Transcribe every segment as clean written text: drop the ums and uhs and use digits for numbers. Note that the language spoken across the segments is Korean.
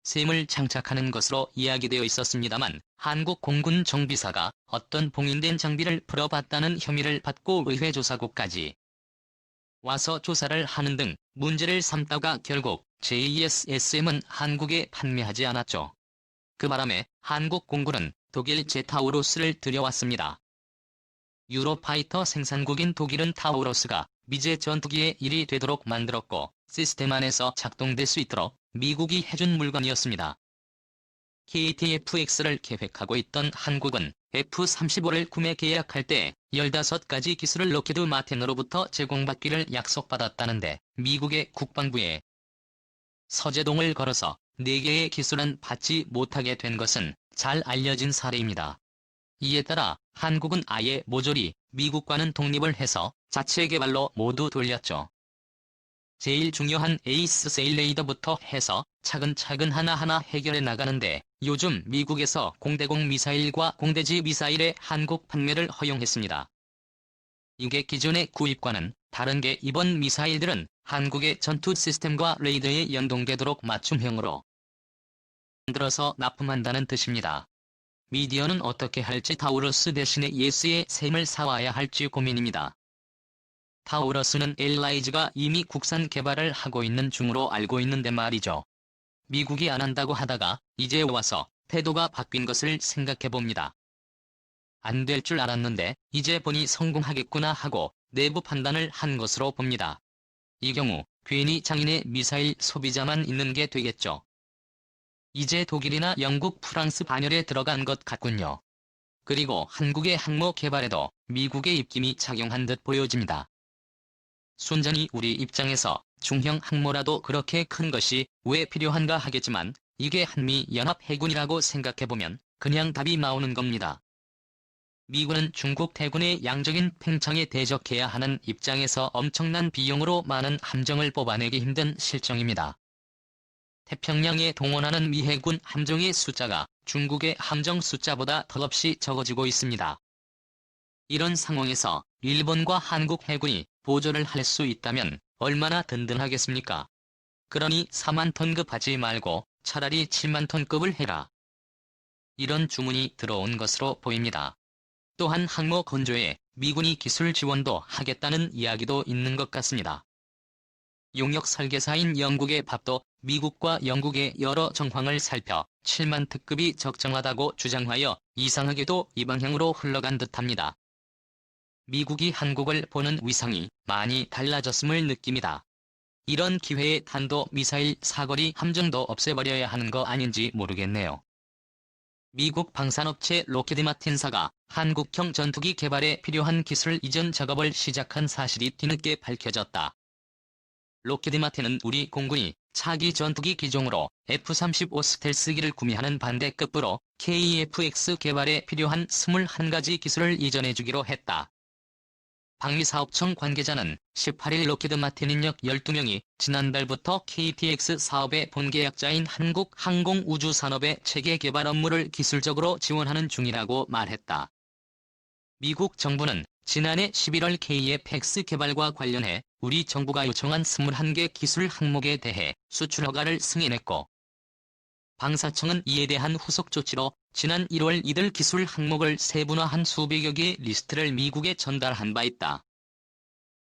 샘을 장착하는 것으로 이야기되어 있었습니다만 한국 공군 정비사가 어떤 봉인된 장비를 풀어봤다는 혐의를 받고 의회 조사국까지 와서 조사를 하는 등 문제를 삼다가 결국 JSSM은 한국에 판매하지 않았죠. 그 바람에 한국 공군은 독일 제타우루스를 들여왔습니다. 유로파이터 생산국인 독일은 타우루스가 미제 전투기의 일이 되도록 만들었고 시스템 안에서 작동될 수 있도록 미국이 해준 물건이었습니다. KTF-X를 계획하고 있던 한국은 F-35를 구매 계약할 때 15가지 기술을 록히드 마틴으로부터 제공받기를 약속받았다는데 미국의 국방부에 서제동을 걸어서 4개의 기술은 받지 못하게 된 것은 잘 알려진 사례입니다. 이에 따라 한국은 아예 모조리 미국과는 독립을 해서 자체 개발로 모두 돌렸죠. 제일 중요한 에이스 세일 레이더부터 해서 차근차근 하나하나 해결해 나가는데 요즘 미국에서 공대공 미사일과 공대지 미사일의 한국 판매를 허용했습니다. 이게 기존의 구입과는 다른 게 이번 미사일들은 한국의 전투 시스템과 레이더에 연동되도록 맞춤형으로 만들어서 납품한다는 뜻입니다. 미디어는 어떻게 할지 타우러스 대신에 예스의 샘을 사와야 할지 고민입니다. 타우러스는 엘라이즈가 이미 국산 개발을 하고 있는 중으로 알고 있는데 말이죠. 미국이 안 한다고 하다가 이제 와서 태도가 바뀐 것을 생각해봅니다. 안 될 줄 알았는데 이제 보니 성공하겠구나 하고 내부 판단을 한 것으로 봅니다. 이 경우 괜히 장인의 미사일 소비자만 있는 게 되겠죠. 이제 독일이나 영국, 프랑스 반열에 들어간 것 같군요. 그리고 한국의 항모 개발에도 미국의 입김이 작용한 듯 보여집니다. 순전히 우리 입장에서 중형 항모라도 그렇게 큰 것이 왜 필요한가 하겠지만 이게 한미연합해군이라고 생각해보면 그냥 답이 나오는 겁니다. 미군은 중국 대군의 양적인 팽창에 대적해야 하는 입장에서 엄청난 비용으로 많은 함정을 뽑아내기 힘든 실정입니다. 태평양에 동원하는 미 해군 함정의 숫자가 중국의 함정 숫자보다 턱없이 적어지고 있습니다. 이런 상황에서 일본과 한국 해군이 보조를 할 수 있다면 얼마나 든든하겠습니까? 그러니 4만 톤급 하지 말고 차라리 7만 톤급을 해라. 이런 주문이 들어온 것으로 보입니다. 또한 항모 건조에 미군이 기술 지원도 하겠다는 이야기도 있는 것 같습니다. 용역 설계사인 영국의 밥도 미국과 영국의 여러 정황을 살펴 7만 특급이 적정하다고 주장하여 이상하게도 이 방향으로 흘러간 듯합니다. 미국이 한국을 보는 위상이 많이 달라졌음을 느낍니다. 이런 기회에 탄도미사일 사거리 함정도 없애버려야 하는 거 아닌지 모르겠네요. 미국 방산업체 로키드 마틴사가 한국형 전투기 개발에 필요한 기술 이전 작업을 시작한 사실이 뒤늦게 밝혀졌다. 로키드 마틴은 우리 공군이 차기 전투기 기종으로 F-35 스텔스기를 구매하는 반대급부로 KF-X 개발에 필요한 21가지 기술을 이전해주기로 했다. 방위사업청 관계자는 18일 로키드 마틴 인력 12명이 지난달부터 KT-X 사업의 본계약자인 한국항공우주산업의 체계 개발 업무를 기술적으로 지원하는 중이라고 말했다. 미국 정부는 지난해 11월 KF-X 개발과 관련해 우리 정부가 요청한 21개 기술 항목에 대해 수출 허가를 승인했고 방사청은 이에 대한 후속 조치로 지난 1월 이들 기술 항목을 세분화한 수백여 개의 리스트를 미국에 전달한 바 있다.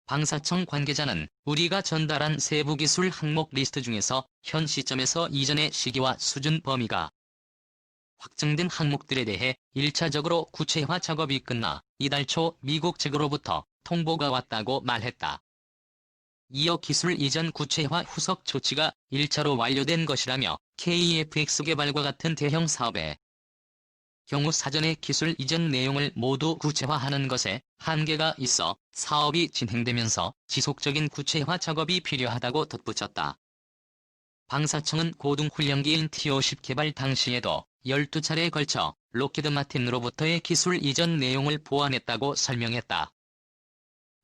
방사청 관계자는 우리가 전달한 세부 기술 항목 리스트 중에서 현 시점에서 이전의 시기와 수준 범위가 확정된 항목들에 대해 1차적으로 구체화 작업이 끝나 이달 초 미국 측으로부터 통보가 왔다고 말했다. 이어 기술 이전 구체화 후속 조치가 1차로 완료된 것이라며 KF-X 개발과 같은 대형 사업의 경우 사전에 기술 이전 내용을 모두 구체화하는 것에 한계가 있어 사업이 진행되면서 지속적인 구체화 작업이 필요하다고 덧붙였다. 방사청은 고등훈련기인 T-50 개발 당시에도 12차례에 걸쳐 로키드 마틴으로부터의 기술 이전 내용을 보완했다고 설명했다.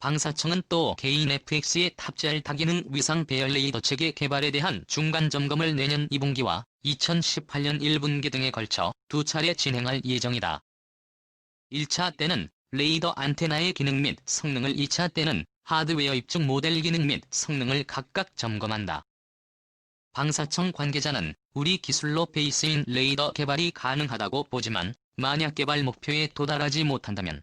방사청은 또 개인 FX에 탑재할 다기능 위상 배열 레이더 체계 개발에 대한 중간 점검을 내년 2분기와 2018년 1분기 등에 걸쳐 2차례 진행할 예정이다. 1차 때는 레이더 안테나의 기능 및 성능을 2차 때는 하드웨어 입증 모델 기능 및 성능을 각각 점검한다. 방사청 관계자는 우리 기술로 베이스인 레이더 개발이 가능하다고 보지만 만약 개발 목표에 도달하지 못한다면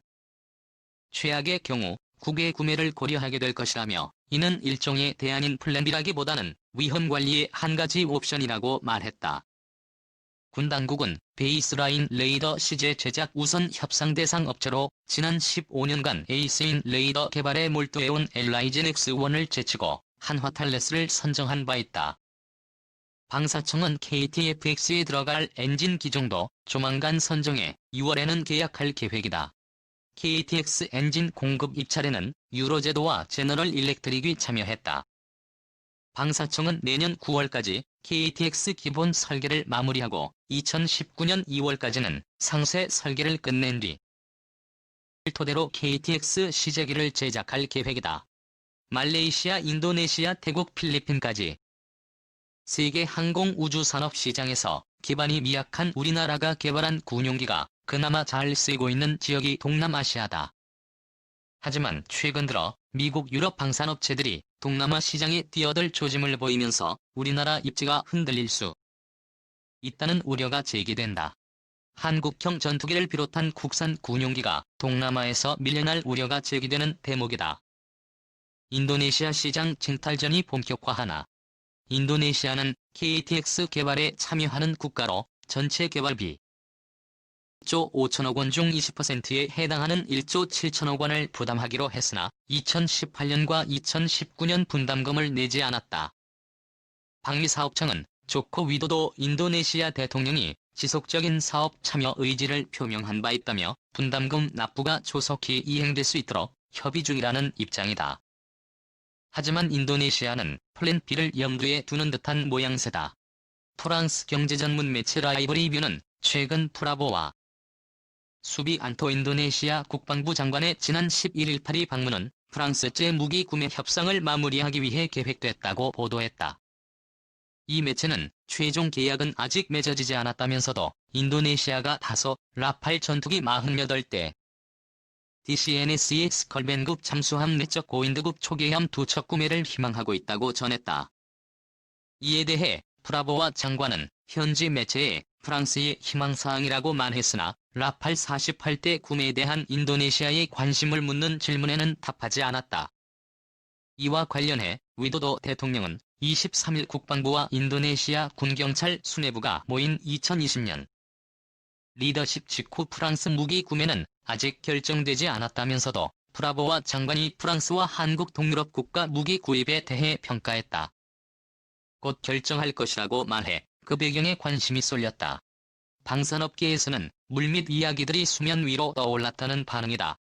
최악의 경우 국외 구매를 고려하게 될 것이라며 이는 일종의 대안인 플랜 B라기보다는 위험 관리의 한 가지 옵션이라고 말했다. 군 당국은 베이스라인 레이더 시제 제작 우선 협상 대상 업체로 지난 15년간 에이스인 레이더 개발에 몰두해온 엘라이젠 X1을 제치고 한화탈레스를 선정한 바 있다. 방사청은 KTFX에 들어갈 엔진 기종도 조만간 선정해 6월에는 계약할 계획이다. KTX 엔진 공급 입찰에는 유로제도와 제너럴 일렉트릭이 참여했다. 방사청은 내년 9월까지 KTX 기본 설계를 마무리하고 2019년 2월까지는 상세 설계를 끝낸 뒤 토대로 KTX 시제기를 제작할 계획이다. 말레이시아, 인도네시아, 태국, 필리핀까지 세계 항공우주산업 시장에서 기반이 미약한 우리나라가 개발한 군용기가 그나마 잘 쓰이고 있는 지역이 동남아시아다. 하지만 최근 들어 미국, 유럽 방산업체들이 동남아 시장에 뛰어들 조짐을 보이면서 우리나라 입지가 흔들릴 수 있다는 우려가 제기된다. 한국형 전투기를 비롯한 국산 군용기가 동남아에서 밀려날 우려가 제기되는 대목이다. 인도네시아 시장 쟁탈전이 본격화하나. 인도네시아는 KTX 개발에 참여하는 국가로 전체 개발비 1조 5천억 원 중 20%에 해당하는 1조 7천억 원을 부담하기로 했으나 2018년과 2019년 분담금을 내지 않았다. 방위사업청은 조코 위도도 인도네시아 대통령이 지속적인 사업 참여 의지를 표명한 바 있다며 분담금 납부가 조속히 이행될 수 있도록 협의 중이라는 입장이다. 하지만 인도네시아는 플랜 B를 염두에 두는 듯한 모양새다. 프랑스 경제전문 매체 라이브리뷰는 최근 프라보와 수비 안토 인도네시아 국방부 장관의 지난 11일 파리 방문은 프랑스제 무기 구매 협상을 마무리하기 위해 계획됐다고 보도했다. 이 매체는 최종 계약은 아직 맺어지지 않았다면서도 인도네시아가 다소 라팔 전투기 48대, DCNS의 스컬벤급 잠수함 내적 고인드급 초계함 2척 구매를 희망하고 있다고 전했다. 이에 대해 프라보와 장관은 현지 매체에 프랑스의 희망사항이라고 말했으나 라팔 48대 구매에 대한 인도네시아의 관심을 묻는 질문에는 답하지 않았다. 이와 관련해 위도도 대통령은 23일 국방부와 인도네시아 군경찰 수뇌부가 모인 2020년 리더십 직후 프랑스 무기 구매는 아직 결정되지 않았다면서도 프라보와 장관이 프랑스와 한국 동유럽 국가 무기 구입에 대해 평가했다. 곧 결정할 것이라고 말해 그 배경에 관심이 쏠렸다. 방산업계에서는 물밑 이야기들이 수면 위로 떠올랐다는 반응이다.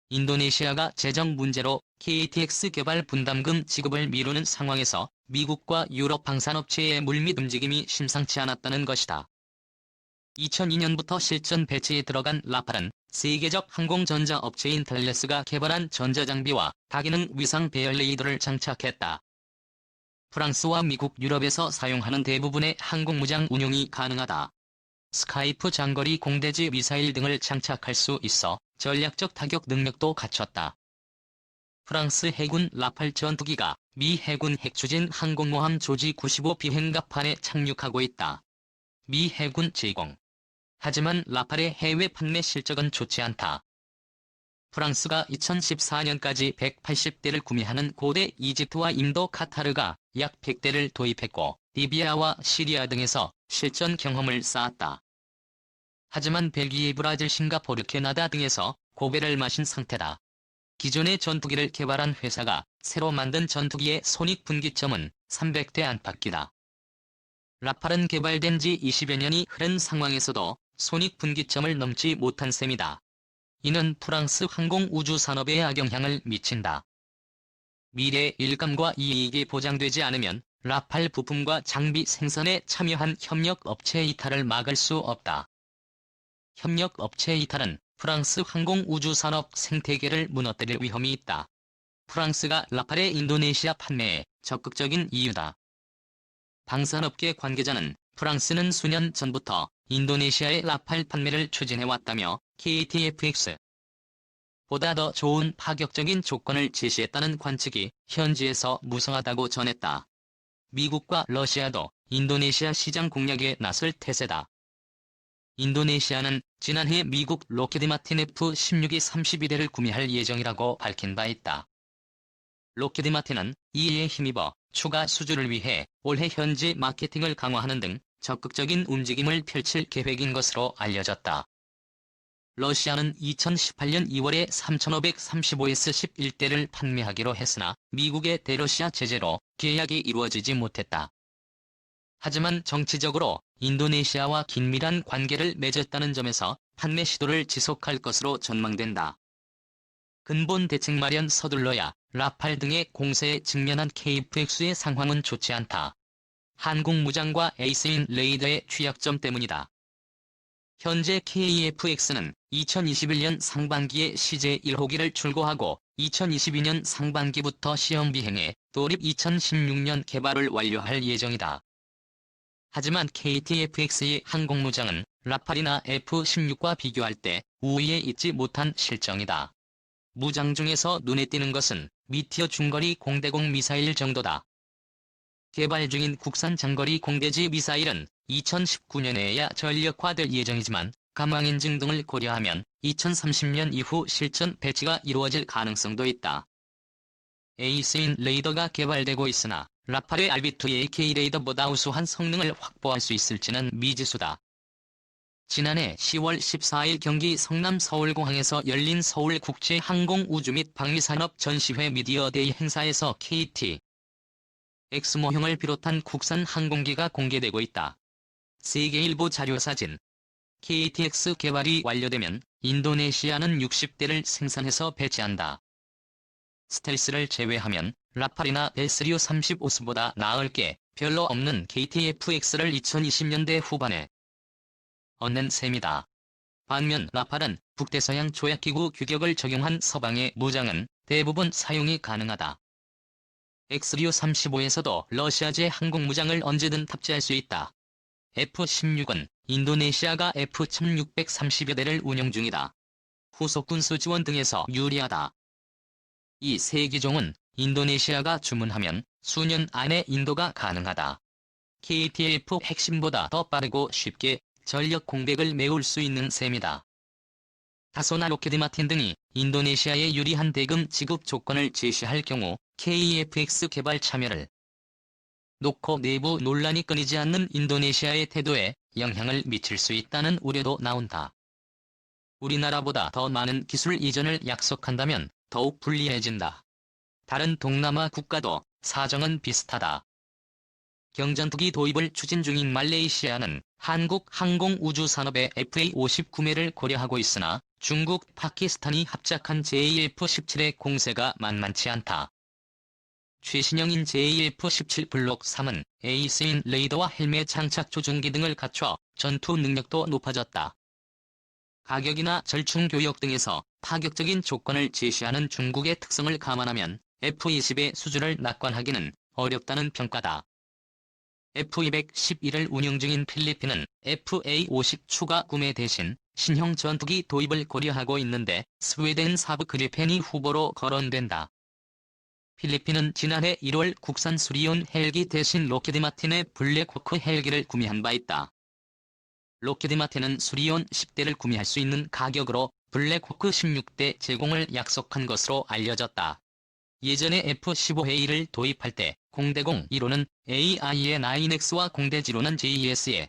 인도네시아가 재정 문제로 KTX 개발 분담금 지급을 미루는 상황에서 미국과 유럽 방산업체의 물밑 움직임이 심상치 않았다는 것이다. 2002년부터 실전 배치에 들어간 라팔은 세계적 항공전자 업체인 텔레스가 개발한 전자장비와 다기능 위상 배열 레이더를 장착했다. 프랑스와 미국, 유럽에서 사용하는 대부분의 항공무장 운용이 가능하다. 스카이프 장거리 공대지 미사일 등을 장착할 수 있어 전략적 타격 능력도 갖췄다. 프랑스 해군 라팔 전투기가 미 해군 핵추진 항공모함 조지 95 비행갑판에 착륙하고 있다. 미 해군 제공. 하지만 라팔의 해외 판매 실적은 좋지 않다. 프랑스가 2014년까지 180대를 구매하는 고대 이집트와 인도, 카타르가 약 100대를 도입했고 리비아와 시리아 등에서 실전 경험을 쌓았다. 하지만 벨기에, 브라질, 싱가포르, 캐나다 등에서 고배를 마신 상태다. 기존의 전투기를 개발한 회사가 새로 만든 전투기의 손익분기점은 300대 안팎이다. 라팔은 개발된 지 20여 년이 흐른 상황에서도 손익분기점을 넘지 못한 셈이다. 이는 프랑스 항공우주산업에 악영향을 미친다. 미래 일감과 이익이 보장되지 않으면 라팔 부품과 장비 생산에 참여한 협력업체 이탈을 막을 수 없다. 협력업체 이탈은 프랑스 항공우주산업 생태계를 무너뜨릴 위험이 있다. 프랑스가 라팔의 인도네시아 판매에 적극적인 이유다. 방산업계 관계자는 프랑스는 수년 전부터 인도네시아의 라팔 판매를 추진해왔다며 KTFX 보다 더 좋은 파격적인 조건을 제시했다는 관측이 현지에서 무성하다고 전했다. 미국과 러시아도 인도네시아 시장 공략에 나설 태세다. 인도네시아는 지난해 미국 록히드 마틴 F-16이 32대를 구매할 예정이라고 밝힌 바 있다. 록히드 마틴은 이에 힘입어 추가 수주를 위해 올해 현지 마케팅을 강화하는 등 적극적인 움직임을 펼칠 계획인 것으로 알려졌다. 러시아는 2018년 2월에 3,535S11대를 판매하기로 했으나 미국의 대러시아 제재로 계약이 이루어지지 못했다. 하지만 정치적으로 인도네시아와 긴밀한 관계를 맺었다는 점에서 판매 시도를 지속할 것으로 전망된다. 근본 대책 마련 서둘러야 라팔 등의 공세에 직면한 KF-X의 상황은 좋지 않다. 한국무장과 에이스인 레이더의 취약점 때문이다. 현재 KF-X는 2021년 상반기에 CJ 1호기를 출고하고 2022년 상반기부터 시험 비행해 도립 2016년 개발을 완료할 예정이다. 하지만 KTF-X의 항공무장은 라팔이나 F-16과 비교할 때 우위에 있지 못한 실정이다. 무장 중에서 눈에 띄는 것은 미티어 중거리 공대공 미사일 정도다. 개발 중인 국산 장거리 공대지 미사일은 2019년에야 전력화될 예정이지만 감항 인증 등을 고려하면 2030년 이후 실전 배치가 이루어질 가능성도 있다. 에이스인 레이더가 개발되고 있으나 라팔의 RB2AK 레이더보다 우수한 성능을 확보할 수 있을지는 미지수다. 지난해 10월 14일 경기 성남 서울공항에서 열린 서울국제항공우주 및 방위산업 전시회 미디어데이 행사에서 KT X모형을 비롯한 국산 항공기가 공개되고 있다. 세계일보 자료사진. KTX 개발이 완료되면 인도네시아는 60대를 생산해서 배치한다. 스텔스를 제외하면 라팔이나 베스리오 35스보다 나을 게 별로 없는 KTF-X를 2020년대 후반에 얻는 셈이다. 반면 라팔은 북대서양 조약기구 규격을 적용한 서방의 무장은 대부분 사용이 가능하다. X리오 35에서도 러시아제 항공무장을 언제든 탑재할 수 있다. F-16은 인도네시아가 F-1630여 대를 운영 중이다. 후속 군수 지원 등에서 유리하다. 이 세 기종은 인도네시아가 주문하면 수년 안에 인도가 가능하다. KTF 핵심보다 더 빠르고 쉽게 전력 공백을 메울 수 있는 셈이다. 다소나 록히드 마틴 등이 인도네시아에 유리한 대금 지급 조건을 제시할 경우 KF-X 개발 참여를 놓고 내부 논란이 끊이지 않는 인도네시아의 태도에 영향을 미칠 수 있다는 우려도 나온다. 우리나라보다 더 많은 기술 이전을 약속한다면 더욱 불리해진다. 다른 동남아 국가도 사정은 비슷하다. 경전투기 도입을 추진 중인 말레이시아는 한국 항공우주산업의 FA-50 구매를 고려하고 있으나 중국, 파키스탄이 합작한 JF-17의 공세가 만만치 않다. 최신형인 JF-17 블록 3은 에이스인 레이더와 헬멧 장착 조종기 등을 갖춰 전투 능력도 높아졌다. 가격이나 절충 교역 등에서 파격적인 조건을 제시하는 중국의 특성을 감안하면 F-20의 수주를 낙관하기는 어렵다는 평가다. F-211을 운영 중인 필리핀은 FA-50 추가 구매 대신 신형 전투기 도입을 고려하고 있는데 스웨덴 사브 그리펜이 후보로 거론된다. 필리핀은 지난해 1월 국산 수리온 헬기 대신 록히드 마틴의 블랙호크 헬기를 구매한 바 있다. 록히드 마틴은 수리온 10대를 구매할 수 있는 가격으로 블랙호크 16대 제공을 약속한 것으로 알려졌다. 예전에 F-15A를 도입할 때 공대공 1호는 AI의 9X와 공대지로는 JES의